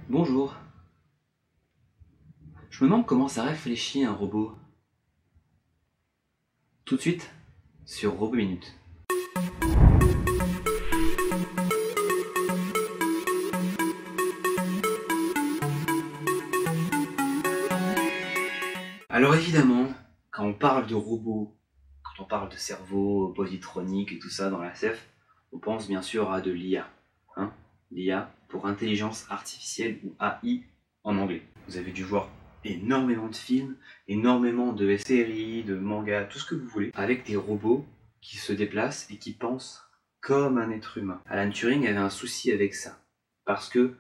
Bonjour. Je me demande comment ça réfléchit un robot. Tout de suite, sur Robot Minute. Alors évidemment, quand on parle de robots, quand on parle de cerveau, positronique et tout ça dans la SF, on pense bien sûr à de l'IA. Hein, l'IA pour intelligence artificielle ou AI en anglais. Vous avez dû voir énormément de films, énormément de séries, de mangas, tout ce que vous voulez, avec des robots qui se déplacent et qui pensent comme un être humain. Alan Turing avait un souci avec ça, parce que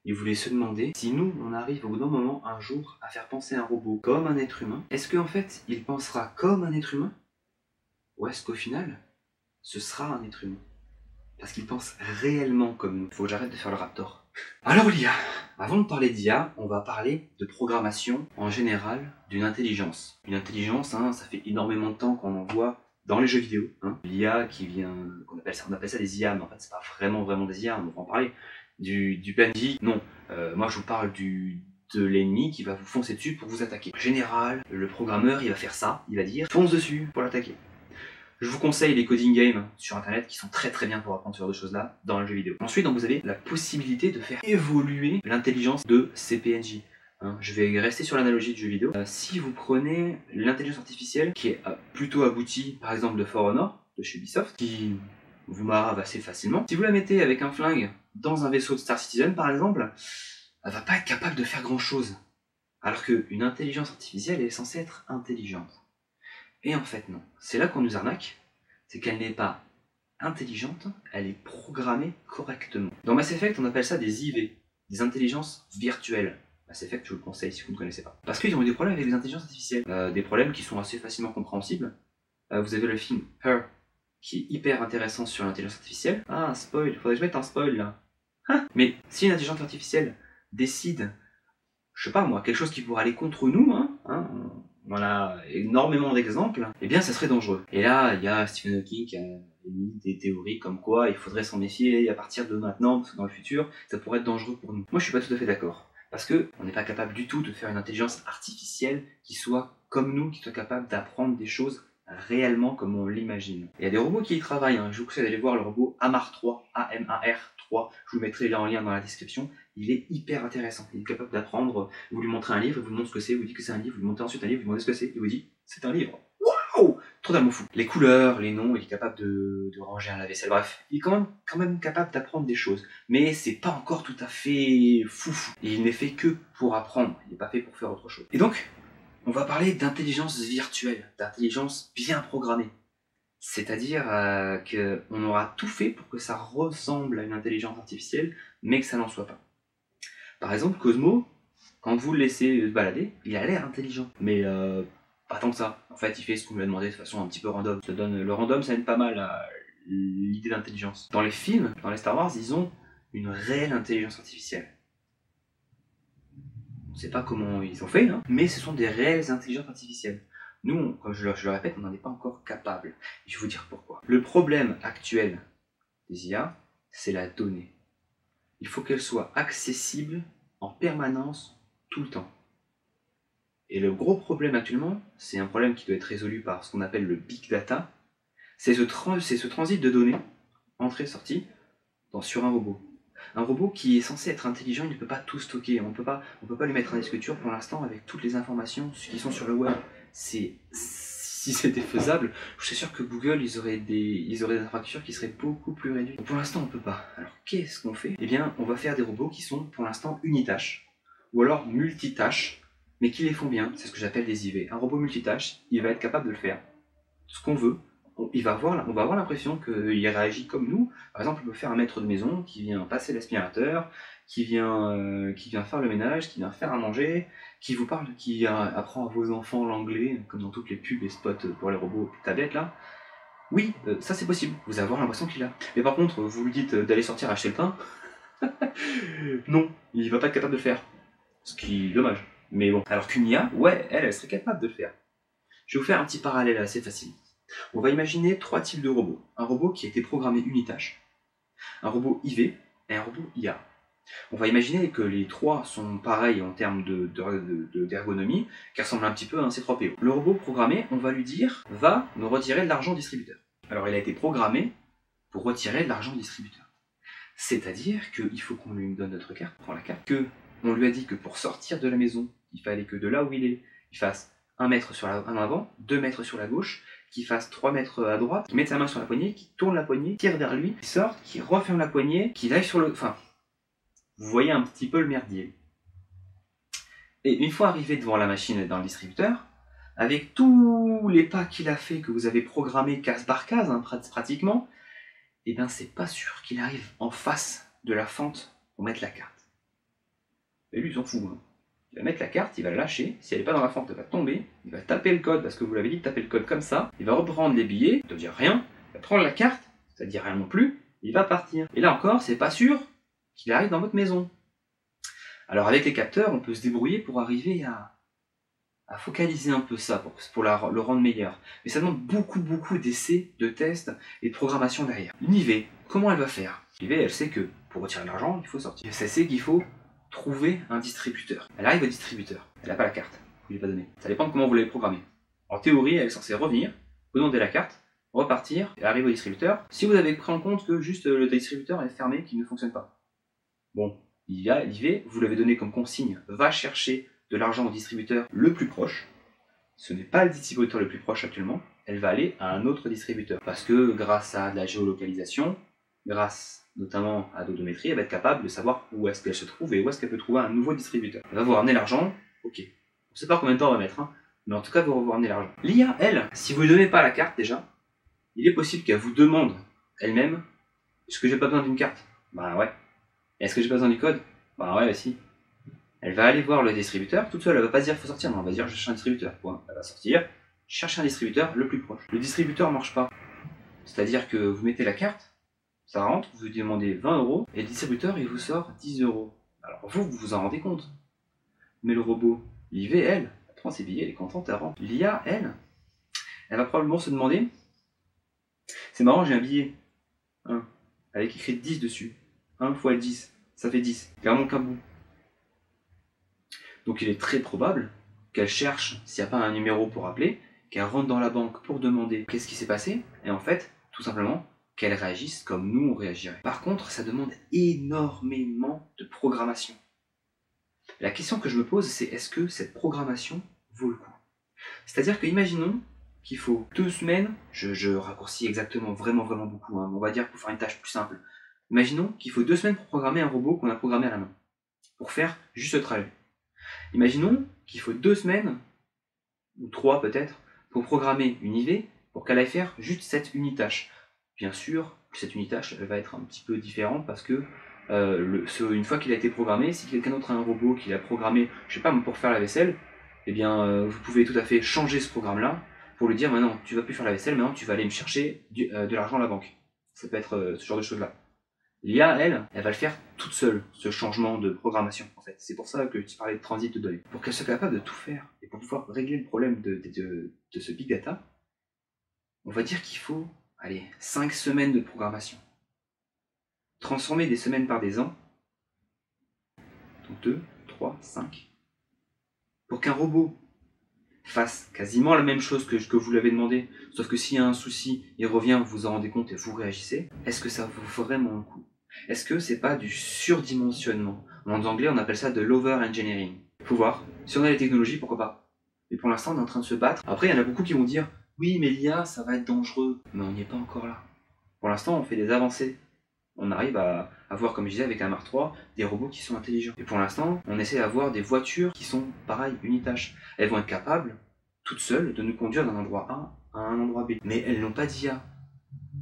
il voulait se demander si nous, on arrive au bout d'un moment, un jour, à faire penser un robot comme un être humain, est-ce qu'en fait, il pensera comme un être humain, ou est-ce qu'au final, ce sera un être humain? Parce qu'il pense réellement comme nous. Faut que j'arrête de faire le raptor. Alors l'IA. Avant de parler d'IA, on va parler de programmation en général d'une intelligence. Une intelligence, hein, ça fait énormément de temps qu'on en voit dans les jeux vidéo. Hein. L'IA qui vient, on appelle ça des IA, mais en fait c'est pas vraiment des IA, on va en parler. Du PNJ, non. Moi je vous parle de l'ennemi qui va vous foncer dessus pour vous attaquer. En général, le programmeur il va faire ça, il va dire fonce dessus pour l'attaquer. Je vous conseille les coding games sur internet qui sont très bien pour apprendre ce genre de choses là dans le jeu vidéo. Ensuite, donc, vous avez la possibilité de faire évoluer l'intelligence de ces PNJ. Hein, je vais rester sur l'analogie du jeu vidéo. Si vous prenez l'intelligence artificielle qui est plutôt aboutie, par exemple de For Honor, de chez Ubisoft, qui vous marave assez facilement, si vous la mettez avec un flingue dans un vaisseau de Star Citizen par exemple, elle va pas être capable de faire grand chose. Alors qu'une intelligence artificielle est censée être intelligente. Et en fait non. C'est là qu'on nous arnaque, c'est qu'elle n'est pas intelligente, elle est programmée correctement. Dans Mass Effect, on appelle ça des IV, des intelligences virtuelles. Mass Effect, je vous le conseille si vous ne connaissez pas. Parce qu'ils ont eu des problèmes avec les intelligences artificielles, des problèmes qui sont assez facilement compréhensibles. Vous avez le film Her, qui est hyper intéressant sur l'intelligence artificielle. Ah, spoil, faudrait que je mette un spoil là. Hein, mais si une intelligence artificielle décide, je sais pas moi, quelque chose qui pourrait aller contre nous, on a énormément d'exemples, eh bien ça serait dangereux. Et là, il y a Stephen Hawking qui a émis des théories comme quoi il faudrait s'en méfier à partir de maintenant, parce que dans le futur, ça pourrait être dangereux pour nous. Moi je suis pas tout à fait d'accord. Parce que on n'est pas capable du tout de faire une intelligence artificielle qui soit comme nous, qui soit capable d'apprendre des choses réellement comme on l'imagine. Il y a des robots qui y travaillent, hein. Je vous conseille d'aller voir le robot AMAR 3, AMAR 3, je vous mettrai là en lien dans la description. Il est hyper intéressant, il est capable d'apprendre, vous lui montrez un livre, il vous montre ce que c'est, vous dit que c'est un livre, vous lui montrez ensuite un livre, vous lui demandez ce que c'est, il vous dit c'est un livre. Waouh, totalement fou. Les couleurs, les noms, il est capable de ranger un lave-vaisselle, bref, il est quand même capable d'apprendre des choses, mais c'est pas encore tout à fait fou. Il n'est fait que pour apprendre, il n'est pas fait pour faire autre chose. Et donc, on va parler d'intelligence virtuelle, d'intelligence bien programmée. C'est-à-dire qu'on aura tout fait pour que ça ressemble à une intelligence artificielle, mais que ça n'en soit pas. Par exemple, Cosmo, quand vous le laissez se balader, il a l'air intelligent, mais pas tant que ça. En fait, il fait ce qu'on lui a demandé de façon un petit peu random. Le random, ça aide pas mal à l'idée d'intelligence. Dans les films, dans les Star Wars, ils ont une réelle intelligence artificielle. On ne sait pas comment ils ont fait, hein, mais ce sont des réelles intelligences artificielles. Nous, comme je le répète, on n'en est pas encore capable. Je vais vous dire pourquoi. Le problème actuel des IA, c'est la donnée. Il faut qu'elle soit accessible en permanence, tout le temps. Et le gros problème actuellement, c'est un problème qui doit être résolu par ce qu'on appelle le big data, c'est ce transit de données, entrée-sortie, sur un robot. Un robot qui est censé être intelligent, il ne peut pas tout stocker. On peut pas lui mettre un disque dur pour l'instant avec toutes les informations qui sont sur le web. Si c'était faisable, je suis sûr que Google, ils auraient des infrastructures qui seraient beaucoup plus réduites. Pour l'instant, on peut pas. Alors qu'est-ce qu'on fait? Eh bien, on va faire des robots qui sont pour l'instant unitâches, ou alors multitâches, mais qui les font bien. C'est ce que j'appelle des IV. Un robot multitâche, il va être capable de le faire. Ce qu'on veut, on va avoir l'impression qu'il réagit comme nous. Par exemple, on peut faire un maître de maison qui vient passer l'aspirateur, qui vient faire le ménage, qui vient faire à manger, qui vous parle, qui apprend à vos enfants l'anglais, comme dans toutes les pubs et spots pour les robots tablettes là. Oui, ça c'est possible, vous allez avoir l'impression qu'il a. Mais par contre, vous lui dites d'aller sortir acheter le pain, non, il va pas être capable de le faire. Ce qui est dommage. Mais bon, alors qu'une IA, ouais, elle serait capable de le faire. Je vais vous faire un petit parallèle assez facile. On va imaginer 3 types de robots. Un robot qui a été programmé unitâche, un robot IV et un robot IA. On va imaginer que les trois sont pareils en termes d'ergonomie, qui ressemblent un petit peu à un C3PO. Le robot programmé, on va lui dire, va me retirer de l'argent au distributeur. Alors il a été programmé pour retirer de l'argent au distributeur. C'est-à-dire qu'il faut qu'on lui donne notre carte, on prend la carte, qu'on lui a dit que pour sortir de la maison, il fallait que de là où il est, il fasse 1 mètre en avant, 2 mètres sur la gauche, qu'il fasse 3 mètres à droite, qu'il mette sa main sur la poignée, qu'il tourne la poignée, tire vers lui, qu'il sorte, qu'il referme la poignée, qu'il aille sur le... Enfin, vous voyez un petit peu le merdier. Et une fois arrivé devant la machine dans le distributeur, avec tous les pas qu'il a fait, que vous avez programmé case par case, hein, pratiquement, et bien c'est pas sûr qu'il arrive en face de la fente pour mettre la carte. Et lui, il s'en fout. Hein. Il va mettre la carte, il va la lâcher, si elle n'est pas dans la fente, elle va tomber, il va taper le code, parce que vous l'avez dit de taper le code comme ça, il va reprendre les billets, ça ne dire rien, il va prendre la carte, ça ne dit rien non plus, il va partir. Et là encore, c'est pas sûr qu'il arrive dans votre maison. Alors avec les capteurs, on peut se débrouiller pour arriver à focaliser un peu ça, pour le rendre meilleur. Mais ça demande beaucoup d'essais, de tests et de programmation derrière. Une IV, comment elle va faire? L'IV, elle sait que pour retirer de l'argent, il faut sortir. Elle sait qu'il faut trouver un distributeur. Elle arrive au distributeur, elle n'a pas la carte, vous lui pas donner. Ça dépend de comment vous l'avez programmé. En théorie, elle est censée revenir, vous demander la carte, repartir, et arriver au distributeur. Si vous avez pris en compte que juste le distributeur est fermé, qu'il ne fonctionne pas. Bon, l'IV, vous l'avez donné comme consigne, va chercher de l'argent au distributeur le plus proche. Ce n'est pas le distributeur le plus proche actuellement, elle va aller à un autre distributeur. Parce que grâce à de la géolocalisation, grâce notamment à l'odométrie, elle va être capable de savoir où est-ce qu'elle se trouve et où est-ce qu'elle peut trouver un nouveau distributeur. Elle va vous ramener l'argent, ok. On ne sait pas combien de temps on va mettre, hein, mais en tout cas, elle va vous ramener l'argent. L'IA, elle, si vous ne lui donnez pas la carte déjà, il est possible qu'elle vous demande elle-même, est-ce que j'ai pas besoin d'une carte? Bah ouais. Est-ce que j'ai pas besoin du code? Bah ouais, si. Elle va aller voir le distributeur, toute seule, elle va pas dire il faut sortir, non, elle va dire je cherche un distributeur. Point. Elle va sortir, chercher un distributeur le plus proche. Le distributeur ne marche pas. C'est-à-dire que vous mettez la carte, ça rentre, vous lui demandez 20 €, et le distributeur il vous sort 10 €. Alors vous vous en rendez compte. Mais le robot, l'IV, elle prend ses billets, elle est contente, elle rentre. L'IA, elle va probablement se demander, c'est marrant, j'ai un billet, avec écrit 10 dessus. 1 fois 10, ça fait 10. Il manque un bout. Donc il est très probable qu'elle cherche, s'il n'y a pas un numéro pour appeler, qu'elle rentre dans la banque pour demander qu'est-ce qui s'est passé, et en fait, tout simplement, qu'elle réagisse comme nous on réagirait. Par contre, ça demande énormément de programmation. La question que je me pose, c'est est-ce que cette programmation vaut le coup? C'est-à-dire que, imaginons qu'il faut 2 semaines, je raccourcis exactement, vraiment beaucoup, hein, on va dire pour faire une tâche plus simple. Imaginons qu'il faut 2 semaines pour programmer un robot qu'on a programmé à la main, pour faire juste le trajet. Imaginons qu'il faut 2 semaines, ou 3 peut-être, pour programmer une IV pour qu'elle aille faire juste cette unitâche. Bien sûr, cette unitâche elle va être un petit peu différente parce que une fois qu'il a été programmé, si quelqu'un d'autre a un robot qu'il a programmé, je sais pas, pour faire la vaisselle, eh bien vous pouvez tout à fait changer ce programme-là pour lui dire maintenant tu vas plus faire la vaisselle, maintenant tu vas aller me chercher de l'argent à la banque. Ça peut être ce genre de choses-là. L'IA, elle va le faire toute seule, ce changement de programmation, en fait. C'est pour ça que tu parlais de transit de données. Pour qu'elle soit capable de tout faire, et pour pouvoir régler le problème de ce big data, on va dire qu'il faut, 5 semaines de programmation. Transformer des semaines par des ans, donc 2, 3, 5, pour qu'un robot fasse quasiment la même chose que vous l'avez demandé, sauf que s'il y a un souci, il revient, vous vous en rendez compte et vous réagissez, est-ce que ça vaut vraiment le coup? Est-ce que c'est pas du surdimensionnement? En anglais, on appelle ça de l'over-engineering. Faut voir. Si on a les technologies, pourquoi pas? Mais pour l'instant, on est en train de se battre. Après, il y en a beaucoup qui vont dire oui, mais l'IA, ça va être dangereux. Mais on n'y est pas encore là. Pour l'instant, on fait des avancées. On arrive à avoir, comme je disais, avec un Mark III, des robots qui sont intelligents. Et pour l'instant, on essaie d'avoir des voitures qui sont, pareil, unitâches. Elles vont être capables, toutes seules, de nous conduire d'un endroit A à un endroit B. Mais elles n'ont pas d'IA.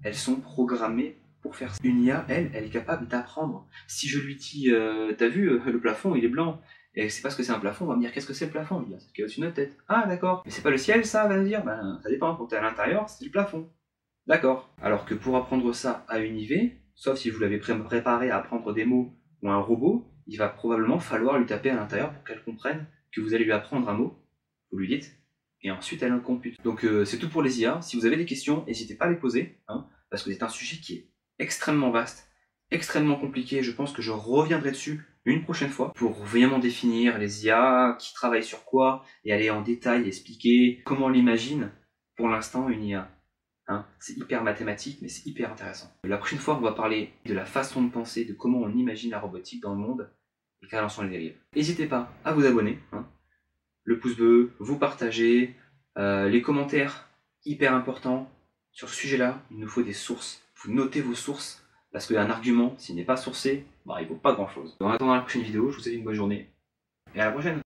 Elles sont programmées pour faire ça. Une IA, elle est capable d'apprendre. Si je lui dis, t'as vu, le plafond, il est blanc, et c'est parce que c'est un plafond, on va me dire, qu'est-ce que c'est le plafond? Il va dire, c'est ce qu'il y a au-dessus de notre tête. Ah, d'accord. Mais c'est pas le ciel, ça, va me dire, ben, ça dépend, quand t'es à l'intérieur, c'est le plafond. D'accord. Alors que pour apprendre ça à une IV, sauf si vous l'avez préparé à apprendre des mots ou un robot, il va probablement falloir lui taper à l'intérieur pour qu'elle comprenne que vous allez lui apprendre un mot, vous lui dites, et ensuite elle le compute. Donc c'est tout pour les IA. Si vous avez des questions, n'hésitez pas à les poser, hein, parce que c'est un sujet qui est extrêmement vaste extrêmement compliqué. Je pense que je reviendrai dessus une prochaine fois pour vraiment définir les IA, qui travaillent sur quoi, et aller en détail expliquer comment on l'imagine pour l'instant une IA. Hein, c'est hyper mathématique, mais c'est hyper intéressant. La prochaine fois, on va parler de la façon de penser, de comment on imagine la robotique dans le monde et quelles en sont les dérives. N'hésitez pas à vous abonner, hein, le pouce bleu, vous partagez, les commentaires, hyper important. Sur ce sujet-là, il nous faut des sources. Vous notez vos sources, parce qu'un argument, s'il n'est pas sourcé, bah, il vaut pas grand-chose. En attendant la prochaine vidéo, je vous souhaite une bonne journée, et à la prochaine.